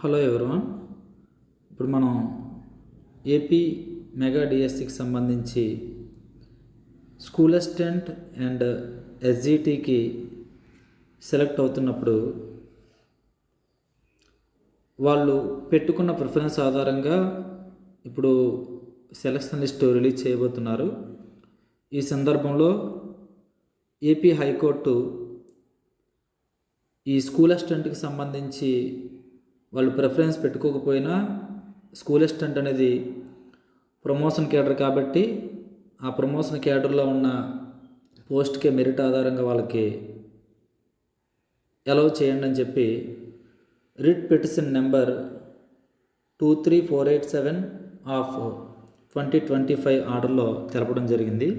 Hello everyone. ఇప్పుడు మనం AP mega డిఎస్సికి సంబంధించి స్కూల్ అసిస్టెంట్ అండ్ ఎస్జిటికి సెలెక్ట్ అవుతున్నప్పుడు వాళ్ళు పెట్టుకున్న ప్రిఫరెన్స్ ఆధారంగా ఇప్పుడు సెలక్షన్ లిస్ట్ రిలీజ్ చేయబోతున్నారు. ఈ సందర్భంలో ఏపీ హైకోర్టు ఈ స్కూల్ అసిస్టెంట్కి సంబంధించి వాళ్ళు ప్రిఫరెన్స్ పెట్టుకోకపోయినా స్కూల్ అసిస్టెంట్ అనేది ప్రమోషన్ క్యాడర్ కాబట్టి ఆ ప్రమోషన్ క్యాడర్లో ఉన్న పోస్ట్కే మెరిట్ ఆధారంగా వాళ్ళకి అలౌ చేయండి అని చెప్పి రిట్ పిటిషన్ నెంబర్ 23487 ఆఫ్ 2025 ఆర్డర్లో తెలపడం జరిగింది.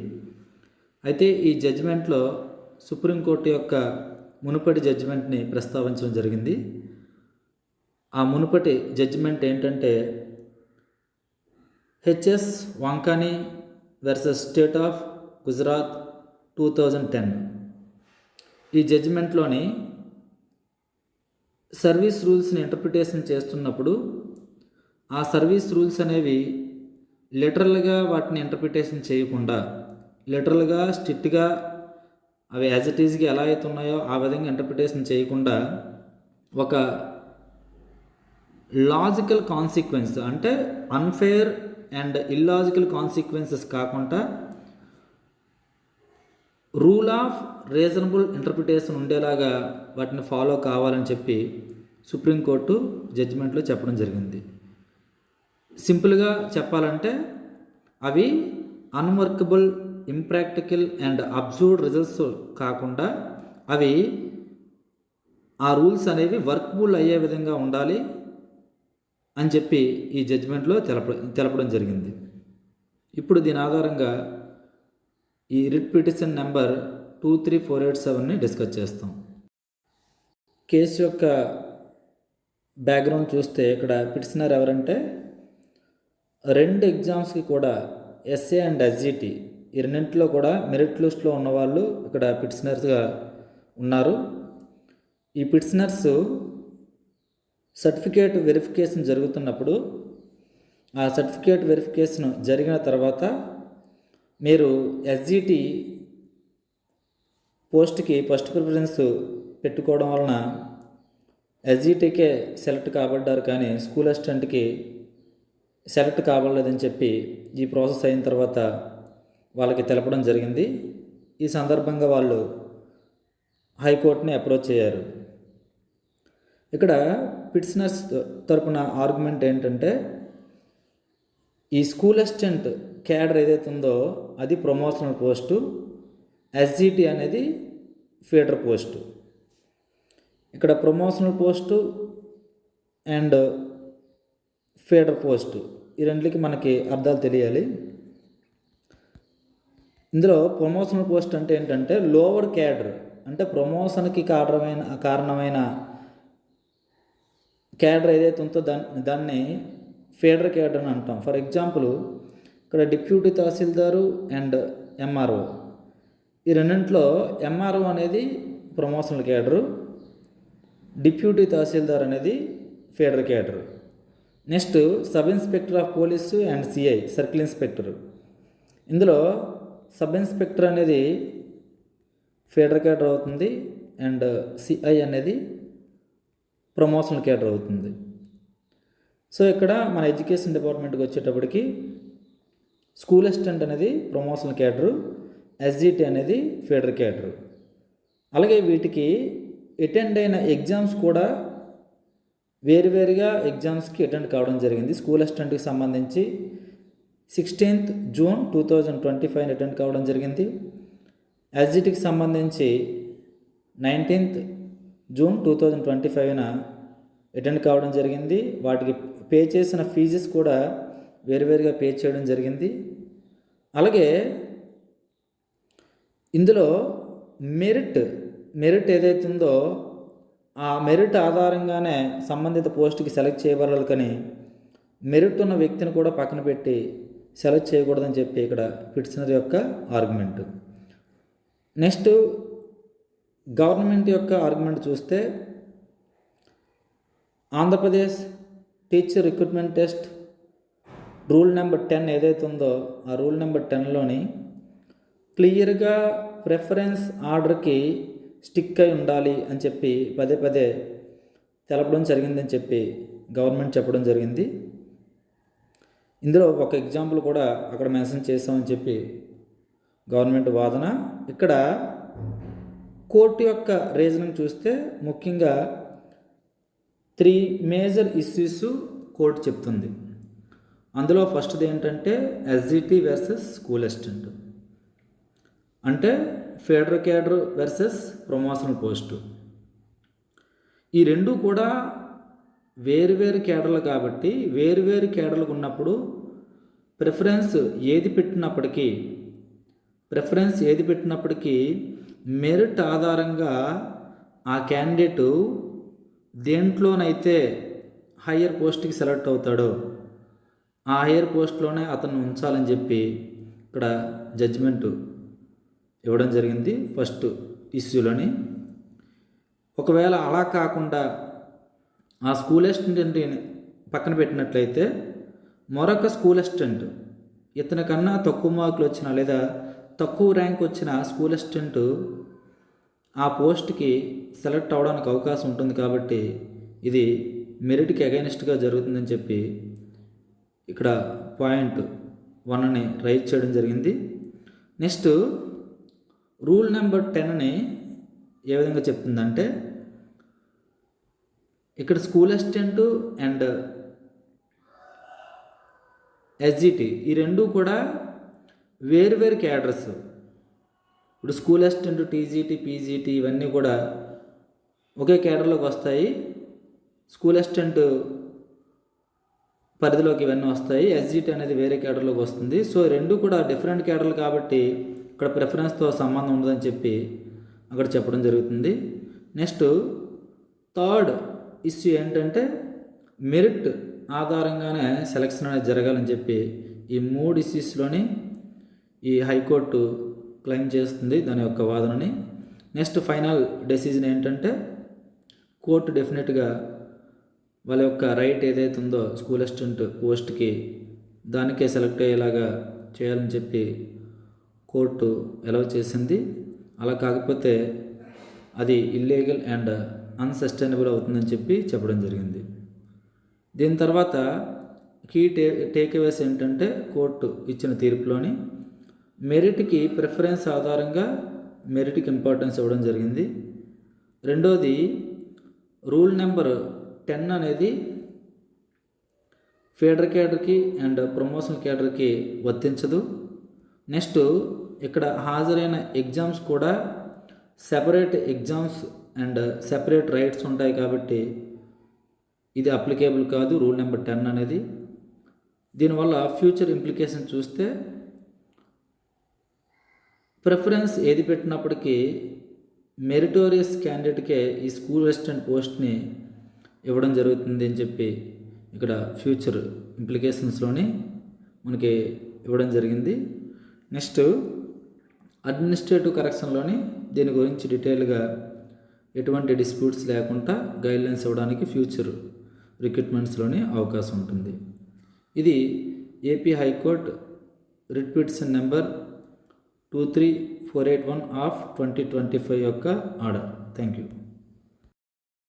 అయితే ఈ జడ్జిమెంట్లో సుప్రీంకోర్టు యొక్క మునుపటి జడ్జిమెంట్ని ప్రస్తావించడం జరిగింది. ఆ మునుపటి జడ్జిమెంట్ ఏంటంటే HS Wankani versus state of Gujarat 2010. ఈ జడ్జిమెంట్లోని సర్వీస్ రూల్స్ని ఇంటర్ప్రిటేషన్ చేస్తున్నప్పుడు ఆ సర్వీస్ రూల్స్ అనేవి లిటరల్గా వాటిని ఇంటర్ప్రిటేషన్ చేయకుండా లిటరల్గా స్ట్రిక్ట్గా అవి యాజ్ ఇట్ ఈజ్గా ఎలా అయితే ఉన్నాయో ఆ విధంగా ఇంటర్ప్రిటేషన్ చేయకుండా ఒక లాజికల్ కాన్సిక్వెన్స్ అంటే అన్ఫేర్ అండ్ ఇల్లాజికల్ కాన్సిక్వెన్సెస్ కాకుండా రూల్ ఆఫ్ రీజనబుల్ ఇంటర్ప్రిటేషన్ ఉండేలాగా వాటిని ఫాలో కావాలని చెప్పి సుప్రీంకోర్టు జడ్జిమెంట్లో చెప్పడం జరిగింది. సింపుల్గా చెప్పాలంటే అవి అన్వర్కబుల్, ఇంప్రాక్టికల్ అండ్ అబ్సర్డ్ రిజల్ట్స్ కాకుండా అవి ఆ రూల్స్ అనేవి వర్కబుల్ అయ్యే విధంగా ఉండాలి అని చెప్పి ఈ జడ్జిమెంట్లో తెలపడం జరిగింది. ఇప్పుడు దీని ఆధారంగా ఈ రిట్ పిటిషన్ నెంబర్ 23487ని డిస్కస్ చేస్తాం. కేసు యొక్క బ్యాక్గ్రౌండ్ చూస్తే ఇక్కడ పిటిషనర్ ఎవరంటే 2 ఎగ్జామ్స్కి కూడా ఎస్ఏ అండ్ ఎస్జిటి ఈ రెండింటిలో కూడా మెరిట్ లిస్ట్లో ఉన్నవాళ్ళు ఇక్కడ పిటిషనర్స్గా ఉన్నారు. ఈ పిటిషనర్స్ సర్టిఫికేట్ వెరిఫికేషన్ జరుగుతున్నప్పుడు ఆ సర్టిఫికేట్ వెరిఫికేషన్ జరిగిన తర్వాత మీరు ఎస్జిటి పోస్ట్కి ఫస్ట్ ప్రిఫరెన్స్ పెట్టుకోవడం వలన ఎస్జిటికే సెలెక్ట్ కాబడ్డారు, కానీ స్కూల్ అసిస్టెంట్కి సెలెక్ట్ కాబడలేదని చెప్పి ఈ ప్రాసెస్ అయిన తర్వాత వాళ్ళకి తెలపడం జరిగింది. ఈ సందర్భంగా వాళ్ళు హైకోర్టుని అప్రోచ్ అయ్యారు. ఇక్కడ పిటిషనర్స్ తరపున ఆర్గ్యుమెంట్ ఏంటంటే ఈ స్కూల్ అసిస్టెంట్ క్యాడర్ ఏదైతే ఉందో అది ప్రమోషనల్ పోస్టు, ఎస్జిటి అనేది ఫీడర్ పోస్టు. ఇక్కడ promotional post and feeder post ఈ రెండింటికి మనకి అర్థాలు తెలియాలి. ఇందులో ప్రమోషనల్ పోస్ట్ అంటే ఏంటంటే లోవర్ క్యాడర్, అంటే ప్రమోషన్కి కారణమైన క్యాడర్ ఏదైతే ఉందో దాన్ని ఫీడర్ క్యాడర్ అని అంటాం. ఫర్ ఎగ్జాంపుల్ ఇక్కడ డిప్యూటీ తహసీల్దారు అండ్ ఎంఆర్ఓ ఈ రెండింటిలో ఎంఆర్ఓ అనేది ప్రమోషనల్ క్యాడరు, డిప్యూటీ తహసీల్దార్ అనేది feeder cadre. Next sub inspector of police and CI circle inspector, ఇందులో సబ్ ఇన్స్పెక్టర్ అనేది ఫీడర్ క్యాడర్ అవుతుంది అండ్ సిఐ అనేది ప్రమోషనల్ క్యాడర్ అవుతుంది. సో ఇక్కడ మన ఎడ్యుకేషన్ డిపార్ట్మెంట్కి వచ్చేటప్పటికి స్కూల్ అసిస్టెంట్ అనేది ప్రమోషనల్ క్యాడరు, ఎస్జిటి అనేది ఫీడర్ క్యాడరు. అలాగే వీటికి అటెండ్ అయిన ఎగ్జామ్స్ కూడా వేరువేరుగా ఎగ్జామ్స్కి అటెండ్ కావడం జరిగింది. స్కూల్ అసిస్టెంట్కి సంబంధించి 16th June 2025 అటెండ్ కావడం జరిగింది. ఎస్జిటికి సంబంధించి 19th June 2025న అటెండ్ కావడం జరిగింది. వాటికి పే చేసిన ఫీజెస్ కూడా వేరువేరుగా పే చేయడం జరిగింది. అలాగే ఇందులో మెరిట్ ఏదైతే ఉందో ఆ మెరిట్ ఆధారంగానే సంబంధిత పోస్టుకి సెలెక్ట్ చేయబడాలి, కానీ మెరిట్ ఉన్న వ్యక్తిని కూడా పక్కన పెట్టి సెలెక్ట్ చేయకూడదని చెప్పి ఇక్కడ పిటిషనర్ యొక్క ఆర్గ్యుమెంట్. నెక్స్ట్ గవర్నమెంట్ యొక్క ఆర్గ్యుమెంట్ చూస్తే Andhra Pradesh teacher recruitment test rule number 10 ఏదైతే ఉందో ఆ రూల్ నెంబర్ 10లోని క్లియర్గా ప్రిఫరెన్స్ ఆర్డర్కి స్టిక్ అయి ఉండాలి అని చెప్పి పదే పదే తెలపడం జరిగిందని చెప్పి గవర్నమెంట్ చెప్పడం జరిగింది. ఇందులో ఒక ఎగ్జాంపుల్ కూడా అక్కడ మెన్షన్ చేసామని చెప్పి గవర్నమెంట్ వాదన. ఇక్కడ కోర్టు యొక్క రీజనింగ్ చూస్తే ముఖ్యంగా 3 మేజర్ ఇష్యూస్ కోర్టు చెప్తుంది. అందులో ఫస్ట్ది ఏంటంటే ఎస్జిటి వర్సెస్ స్కూల్ అసిస్టెంట్, అంటే federal cadre versus promotional post. ఈ రెండు కూడా వేరువేరు క్యాడర్లు కాబట్టి వేరువేరు క్యాడర్లకు ఉన్నప్పుడు ప్రిఫరెన్స్ ఏది పెట్టినప్పటికీ మెరిట్ ఆధారంగా ఆ క్యాండిడేటు దేంట్లోనైతే హయ్యర్ పోస్ట్కి సెలెక్ట్ అవుతాడో ఆ హయ్యర్ పోస్ట్లోనే అతను ఉంచాలని చెప్పి ఇక్కడ జడ్జిమెంటు ఇవ్వడం జరిగింది ఫస్ట్ ఇష్యూలోని. ఒకవేళ అలా కాకుండా ఆ స్కూల్ అసిస్టెంట్ని పక్కన పెట్టినట్లయితే మరొక స్కూల్ అసిస్టెంట్ ఇతని కన్నా తక్కువ మార్కులు వచ్చిన లేదా తక్కువ ర్యాంక్ వచ్చిన స్కూల్ అసిస్టెంట్ ఆ పోస్ట్కి సెలెక్ట్ అవడానికి అవకాశం ఉంటుంది. కాబట్టి ఇది మెరిట్కి అగైనెస్ట్గా జరుగుతుందని చెప్పి ఇక్కడ పాయింట్ 1ని రైజ్ చేయడం జరిగింది. నెక్స్ట్ రూల్ నెంబర్ 10ని ఏ విధంగా చెప్తుందంటే ఇక్కడ స్కూల్ అసిస్టెంట్ అండ్ ఎస్జిటి ఈ రెండు కూడా వేరువేరు క్యాడర్స్. ఇప్పుడు స్కూల్ అసిస్టెంట్, టీజీటీ, పీజీటీ ఇవన్నీ కూడా ఒకే క్యాడర్లోకి వస్తాయి. స్కూల్ అసిస్టెంట్ పరిధిలోకి ఇవన్నీ వస్తాయి. ఎస్జిటి అనేది వేరే క్యాడర్లోకి వస్తుంది. సో రెండు కూడా డిఫరెంట్ క్యాడర్లు కాబట్టి ఇక్కడ ప్రిఫరెన్స్తో సంబంధం ఉండదని చెప్పి అక్కడ చెప్పడం జరుగుతుంది. నెక్స్ట్ థర్డ్ ఇష్యూ ఏంటంటే మెరిట్ ఆధారంగానే సెలక్షన్ అనేది జరగాలని చెప్పి ఈ 3 ఇష్యూస్లోని ఈ హైకోర్టు క్లెయిమ్ చేస్తుంది దాని యొక్క వాదనని. నెక్స్ట్ ఫైనల్ డెసిజన్ ఏంటంటే కోర్టు డెఫినెట్గా వాళ్ళ యొక్క రైట్ ఏదైతే ఉందో స్కూల్ అసిస్టెంట్ పోస్ట్కి దానికే సెలెక్ట్ అయ్యేలాగా చేయాలని చెప్పి కోర్టు అలౌ చేసింది. అలా కాకపోతే అది ఇల్లీగల్ అండ్ అన్సస్టైనబుల్ అవుతుందని చెప్పి చెప్పడం జరిగింది. దీని తర్వాత కీ టేక్అవేస్ ఏంటంటే కోర్టు ఇచ్చిన తీర్పులోని మెరిట్కి ప్రిఫరెన్స్ ఆధారంగా మెరిట్కి ఇంపార్టెన్స్ ఇవ్వడం జరిగింది. రెండోది రూల్ నెంబర్ 10 అనేది ఫెడరల్ క్యాడర్కి అండ్ ప్రమోషనల్ క్యాడర్కి వర్తించదు. నెక్స్ట్ ఇక్కడ హాజరైన ఎగ్జామ్స్ కూడా separate exams and separate rights ఉంటాయి కాబట్టి ఇది అప్లికేబుల్ కాదు రూల్ నెంబర్ 10 అనేది. దీనివల్ల ఫ్యూచర్ ఇంప్లికేషన్ చూస్తే ప్రిఫరెన్స్ ఏది పెట్టినప్పటికీ మెరిటోరియస్ క్యాండిడేట్కే ఈ స్కూల్ అసిస్టెంట్ పోస్ట్ని ఇవ్వడం జరుగుతుంది అని చెప్పి ఇక్కడ ఫ్యూచర్ ఇంప్లికేషన్స్లోని మనకి ఇవ్వడం జరిగింది. నెక్స్ట్ అడ్మినిస్ట్రేటివ్ కరెక్షన్లోని దీని గురించి డీటెయిల్గా ఎటువంటి డిస్ప్యూట్స్ లేకుండా గైడ్లైన్స్ ఇవ్వడానికి ఫ్యూచర్ రిక్రూట్మెంట్స్లోని అవకాశం ఉంటుంది. ఇది AP high court writ petition number 23481 of 2025 యొక్క ఆర్డర్. Thank you.